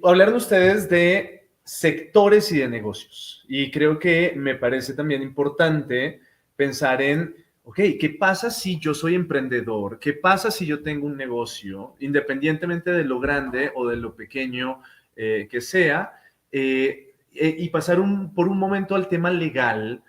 Hablaron ustedes de sectores y de negocios, y creo que me parece también importante pensar en, ok, ¿qué pasa si yo soy emprendedor? ¿Qué pasa si yo tengo un negocio, independientemente de lo grande o de lo pequeño que sea? Y pasar por un momento al tema legal.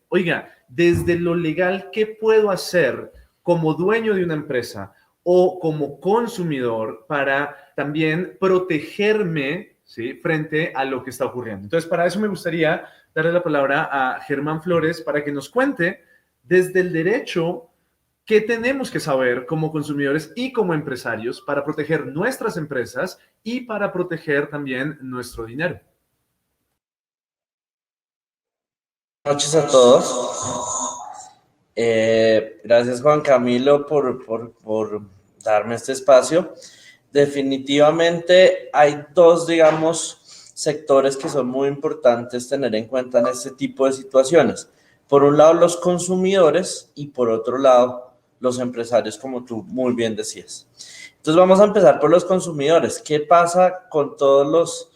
Oiga, desde lo legal, ¿qué puedo hacer como dueño de una empresa o como consumidor para también protegerme, ¿sí?, frente a lo que está ocurriendo? Entonces, para eso me gustaría darle la palabra a Germán Flores para que nos cuente desde el derecho qué tenemos que saber como consumidores y como empresarios para proteger nuestras empresas y para proteger también nuestro dinero. Buenas noches a todos. Gracias Juan Camilo por darme este espacio. Definitivamente hay dos, digamos, sectores que son muy importantes tener en cuenta en este tipo de situaciones. Por un lado, los consumidores y por otro lado, los empresarios, como tú muy bien decías. Entonces vamos a empezar por los consumidores. ¿Qué pasa con todos los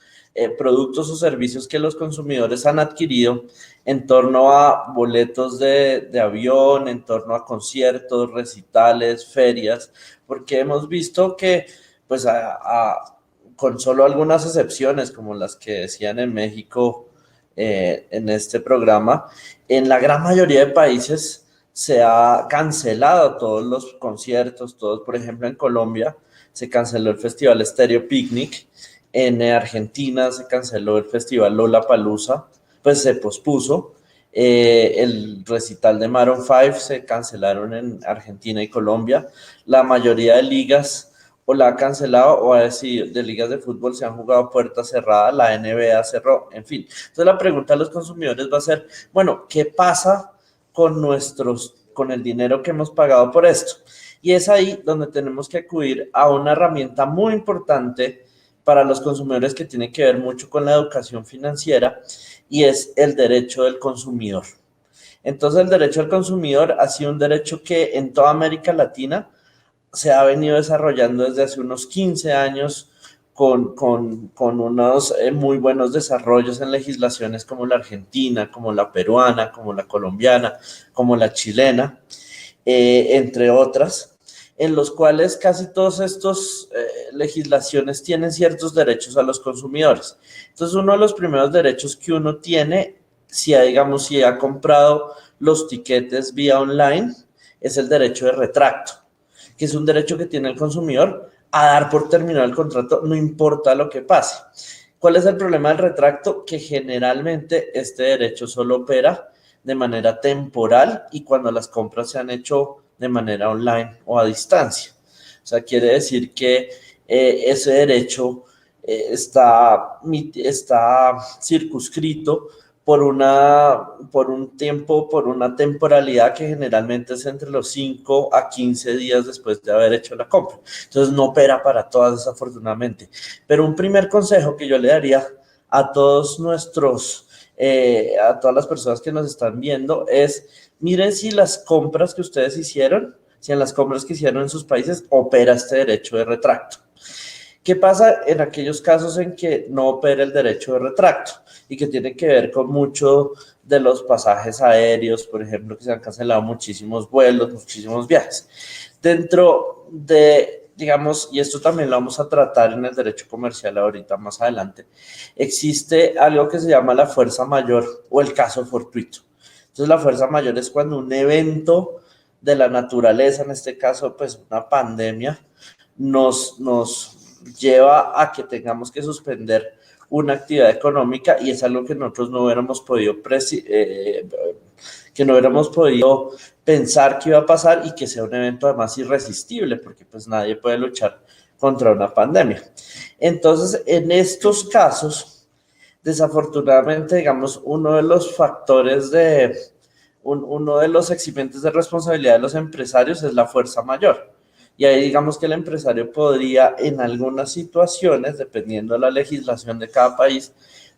productos o servicios que los consumidores han adquirido en torno a boletos de avión, en torno a conciertos, recitales, ferias? Porque hemos visto que, pues, con solo algunas excepciones, como las que decían en México en este programa, en la gran mayoría de países se ha cancelado todos los conciertos, todos, por ejemplo, en Colombia se canceló el Festival Estéreo Picnic, en Argentina se canceló el Festival Lollapalooza, pues se pospuso. El recital de Maroon 5 se cancelaron en Argentina y Colombia. La mayoría de ligas o la ha cancelado o ha decidido, de ligas de fútbol se han jugado a puerta cerrada, la NBA cerró, en fin. Entonces la pregunta a los consumidores va a ser, bueno, ¿qué pasa con el dinero que hemos pagado por esto? Y es ahí donde tenemos que acudir a una herramienta muy importante para los consumidores que tiene que ver mucho con la educación financiera, y es el derecho del consumidor. Entonces, el derecho al consumidor ha sido un derecho que en toda América Latina se ha venido desarrollando desde hace unos 15 años con unos muy buenos desarrollos en legislaciones como la argentina, como la peruana, como la colombiana, como la chilena, entre otras, en los cuales casi todas estas legislaciones tienen ciertos derechos a los consumidores. Entonces, uno de los primeros derechos que uno tiene, si ha comprado los tiquetes vía online, es el derecho de retracto, que es un derecho que tiene el consumidor a dar por terminado el contrato, no importa lo que pase. ¿Cuál es el problema del retracto? Que generalmente este derecho solo opera de manera temporal y cuando las compras se han hecho de manera online o a distancia. O sea, quiere decir que ese derecho está circunscrito por un tiempo, por una temporalidad que generalmente es entre los 5 a 15 días después de haber hecho la compra. Entonces no opera para todas, desafortunadamente. Pero un primer consejo que yo le daría a todos a todas las personas que nos están viendo es, miren si las compras que ustedes hicieron, si en las compras que hicieron en sus países opera este derecho de retracto. ¿Qué pasa en aquellos casos en que no opera el derecho de retracto y que tiene que ver con mucho de los pasajes aéreos, por ejemplo, que se han cancelado muchísimos vuelos, muchísimos viajes? Dentro de, digamos, y esto también lo vamos a tratar en el derecho comercial ahorita más adelante, existe algo que se llama la fuerza mayor o el caso fortuito. Entonces, la fuerza mayor es cuando un evento de la naturaleza, en este caso, pues una pandemia, nos lleva a que tengamos que suspender una actividad económica, y es algo que nosotros no hubiéramos podido pensar que iba a pasar, y que sea un evento además irresistible, porque pues nadie puede luchar contra una pandemia. Entonces, en estos casos, desafortunadamente, digamos, uno de los eximentes de responsabilidad de los empresarios es la fuerza mayor. Y ahí digamos que el empresario podría, en algunas situaciones, dependiendo de la legislación de cada país,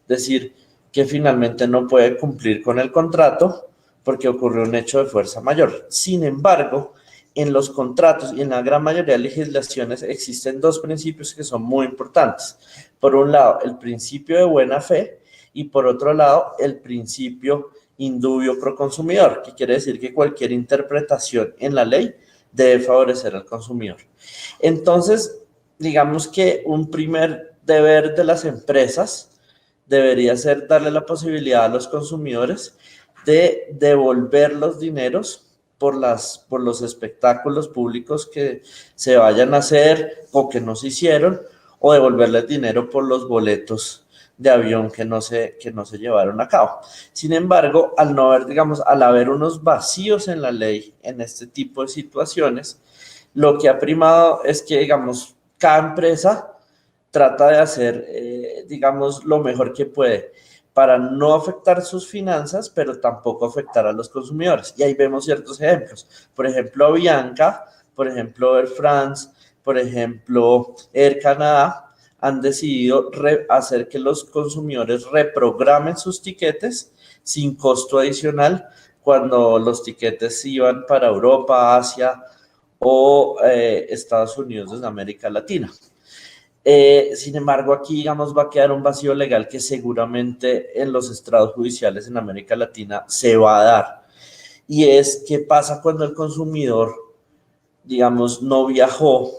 decir que finalmente no puede cumplir con el contrato porque ocurrió un hecho de fuerza mayor. Sin embargo, en los contratos y en la gran mayoría de legislaciones existen dos principios que son muy importantes. Por un lado, el principio de buena fe y por otro lado, el principio indubio pro consumidor, que quiere decir que cualquier interpretación en la ley debe favorecer al consumidor. Entonces, digamos que un primer deber de las empresas debería ser darle la posibilidad a los consumidores de devolver los dineros por los espectáculos públicos que se vayan a hacer o que no se hicieron, o devolverles dinero por los boletos de avión que no se llevaron a cabo. Sin embargo, al haber unos vacíos en la ley en este tipo de situaciones, lo que ha primado es que, digamos, cada empresa trata de hacer, lo mejor que puede para no afectar sus finanzas, pero tampoco afectar a los consumidores. Y ahí vemos ciertos ejemplos. Por ejemplo, Avianca, por ejemplo, Air France, por ejemplo, Air Canada, han decidido hacer que los consumidores reprogramen sus tiquetes sin costo adicional cuando los tiquetes iban para Europa, Asia o Estados Unidos desde América Latina. Sin embargo, aquí, digamos, va a quedar un vacío legal que seguramente en los estrados judiciales en América Latina se va a dar. Y es, ¿qué pasa cuando el consumidor, digamos, no viajó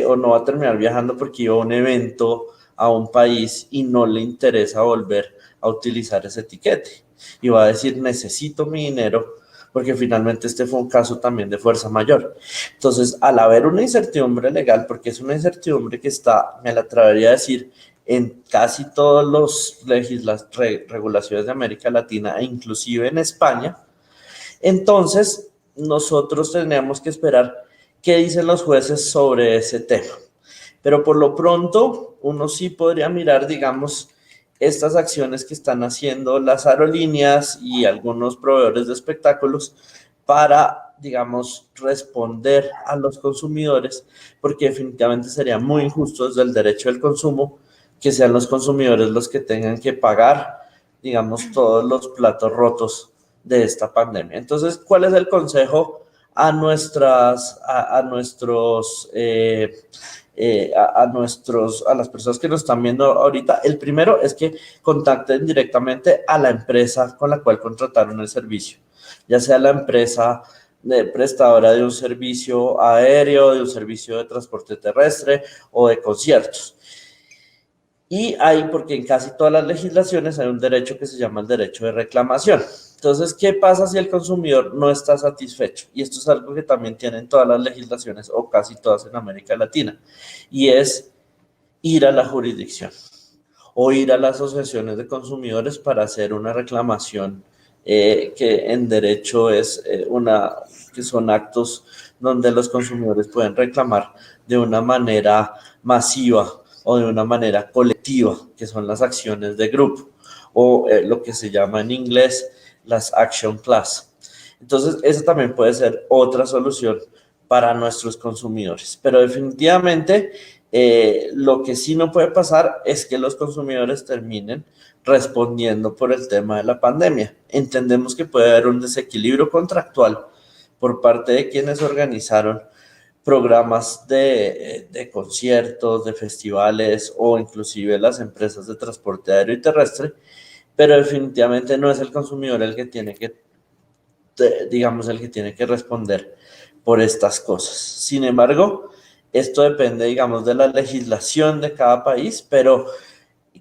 o no va a terminar viajando porque iba a un evento a un país y no le interesa volver a utilizar ese etiquete? Y va a decir, necesito mi dinero, porque finalmente este fue un caso también de fuerza mayor. Entonces, al haber una incertidumbre legal, porque es una incertidumbre que está, me la atrevería a decir, en casi todas las regulaciones de América Latina e inclusive en España, entonces nosotros tenemos que esperar qué dicen los jueces sobre ese tema. Pero por lo pronto, uno sí podría mirar, digamos, estas acciones que están haciendo las aerolíneas y algunos proveedores de espectáculos para, digamos, responder a los consumidores, porque definitivamente sería muy injusto desde el derecho del consumo que sean los consumidores los que tengan que pagar, digamos, todos los platos rotos de esta pandemia. Entonces, ¿cuál es el consejo a las personas que nos están viendo ahorita? El primero es que contacten directamente a la empresa con la cual contrataron el servicio, ya sea la empresa prestadora de un servicio aéreo, de un servicio de transporte terrestre o de conciertos. Y porque en casi todas las legislaciones hay un derecho que se llama el derecho de reclamación. Entonces, ¿qué pasa si el consumidor no está satisfecho? Y esto es algo que también tienen todas las legislaciones o casi todas en América Latina. Y es ir a la jurisdicción o ir a las asociaciones de consumidores para hacer una reclamación que en derecho que son actos donde los consumidores pueden reclamar de una manera masiva o de una manera colectiva, que son las acciones de grupo, o lo que se llama en inglés las action class. Entonces, esa también puede ser otra solución para nuestros consumidores. Pero definitivamente, lo que sí no puede pasar es que los consumidores terminen respondiendo por el tema de la pandemia. Entendemos que puede haber un desequilibrio contractual por parte de quienes organizaron programas de conciertos, de festivales o inclusive las empresas de transporte aéreo y terrestre, pero definitivamente no es el consumidor el que tiene que responder por estas cosas. Sin embargo, esto depende, digamos, de la legislación de cada país, pero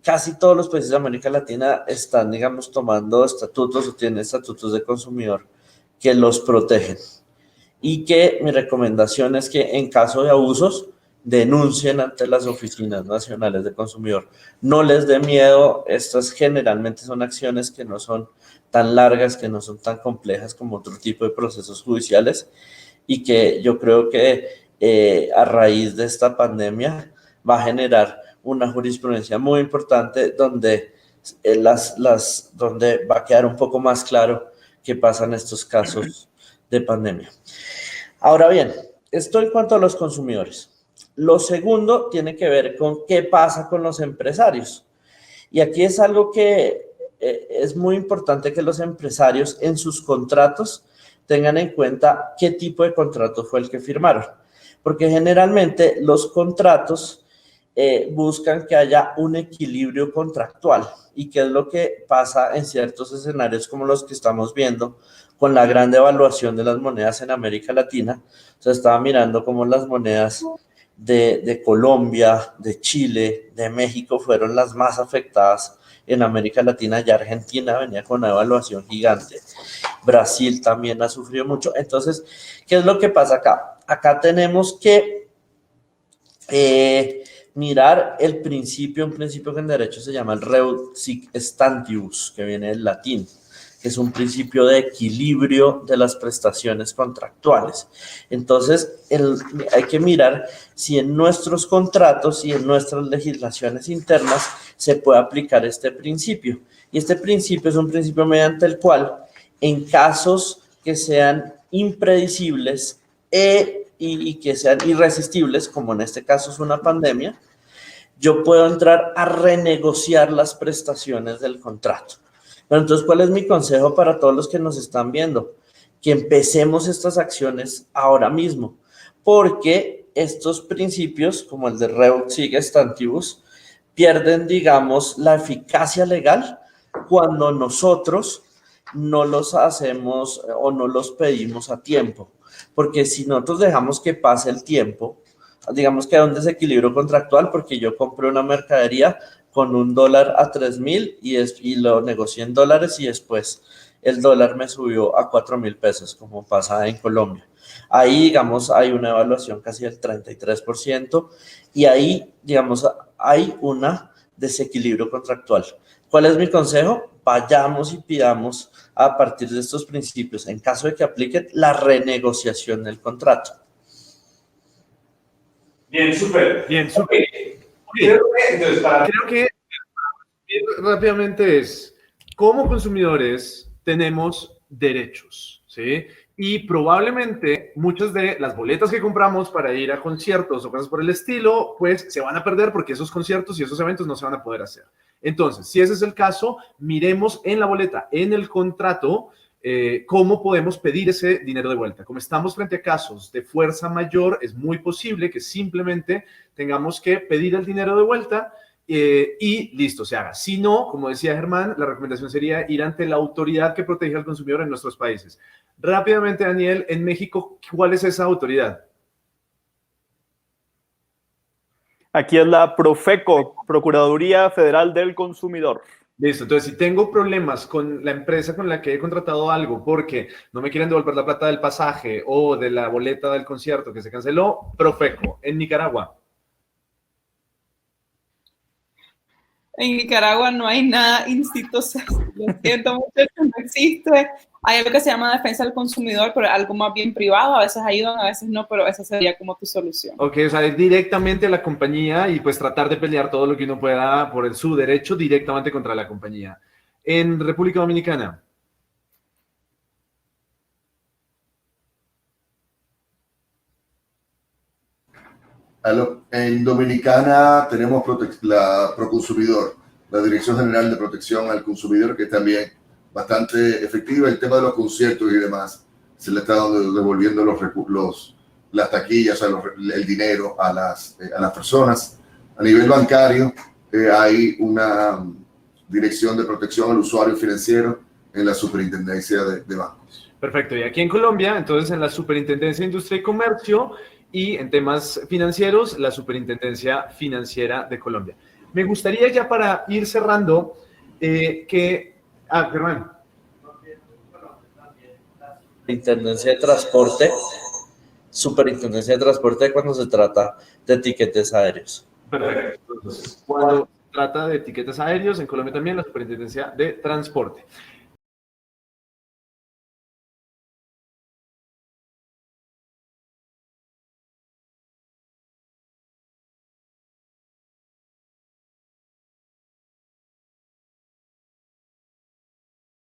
casi todos los países de América Latina están, digamos, tomando estatutos o tienen estatutos de consumidor que los protegen. Y que mi recomendación es que en caso de abusos denuncien ante las oficinas nacionales de consumidor. No les dé miedo, estas generalmente son acciones que no son tan largas, que no son tan complejas como otro tipo de procesos judiciales y que yo creo que a raíz de esta pandemia va a generar una jurisprudencia muy importante donde va a quedar un poco más claro qué pasa en estos casos de pandemia. Ahora bien, esto en cuanto a los consumidores. Lo segundo tiene que ver con qué pasa con los empresarios. Y aquí es algo que es muy importante que los empresarios en sus contratos tengan en cuenta qué tipo de contrato fue el que firmaron, porque generalmente los contratos buscan que haya un equilibrio contractual y qué es lo que pasa en ciertos escenarios como los que estamos viendo con la gran devaluación de las monedas en América Latina. O sea, estaba mirando cómo las monedas de Colombia, de Chile, de México fueron las más afectadas en América Latina. Ya Argentina venía con una devaluación gigante. Brasil también ha sufrido mucho. Entonces, ¿qué es lo que pasa acá? Acá tenemos que mirar el principio, un principio que en derecho se llama el Reus sic stantibus, que viene del latín, que es un principio de equilibrio de las prestaciones contractuales. Entonces, hay que mirar si en nuestros contratos y en nuestras legislaciones internas se puede aplicar este principio. Y este principio es un principio mediante el cual, en casos que sean impredecibles y que sean irresistibles, como en este caso es una pandemia, yo puedo entrar a renegociar las prestaciones del contrato. Pero entonces, ¿cuál es mi consejo para todos los que nos están viendo? Que empecemos estas acciones ahora mismo, porque estos principios, como el de Reus sic stantibus, pierden, digamos, la eficacia legal cuando nosotros no los hacemos o no los pedimos a tiempo. Porque si nosotros dejamos que pase el tiempo, digamos que hay un desequilibrio contractual porque yo compré una mercadería con $1 a 3,000 y lo negocié en dólares y después el dólar me subió a 4,000 pesos, como pasa en Colombia. Ahí, digamos, hay una evaluación casi del 33% y ahí, digamos, hay un desequilibrio contractual. ¿Cuál es mi consejo? Vayamos y pidamos a partir de estos principios, en caso de que apliquen, la renegociación del contrato. Bien, súper. Bien, súper. Okay. Creo que rápidamente es, como consumidores tenemos derechos, ¿sí? Y probablemente muchas de las boletas que compramos para ir a conciertos o cosas por el estilo, pues se van a perder porque esos conciertos y esos eventos no se van a poder hacer. Entonces, si ese es el caso, miremos en la boleta, en el contrato, cómo podemos pedir ese dinero de vuelta. Como estamos frente a casos de fuerza mayor, es muy posible que simplemente tengamos que pedir el dinero de vuelta y listo, se haga. Si no, como decía Germán, la recomendación sería ir ante la autoridad que protege al consumidor en nuestros países. Rápidamente, Daniel, en México, ¿cuál es esa autoridad? Aquí es la Profeco, Procuraduría Federal del Consumidor. Listo, entonces si tengo problemas con la empresa con la que he contratado algo porque no me quieren devolver la plata del pasaje o de la boleta del concierto que se canceló, Profeco, en Nicaragua. En Nicaragua no hay nada institucional, lo siento mucho, no existe. Hay algo que se llama defensa del consumidor, pero algo más bien privado, a veces ayudan, a veces no, pero esa sería como tu solución. Ok, o sea, ir directamente a la compañía y pues tratar de pelear todo lo que uno pueda por su derecho directamente contra la compañía. En República Dominicana. En Dominicana tenemos la Proconsumidor, la Dirección General de Protección al Consumidor, que es también bastante efectiva. El tema de los conciertos y demás, se le está devolviendo las taquillas, el dinero a las personas. A nivel bancario, hay una Dirección de Protección al Usuario Financiero en la Superintendencia de Bancos. Perfecto. Y aquí en Colombia, entonces en la Superintendencia de Industria y Comercio, y en temas financieros, la Superintendencia Financiera de Colombia. Me gustaría ya para ir cerrando Germán. Superintendencia de Transporte cuando se trata de etiquetes aéreos. Perfecto. Entonces, cuando se trata de etiquetes aéreos, en Colombia también la Superintendencia de Transporte.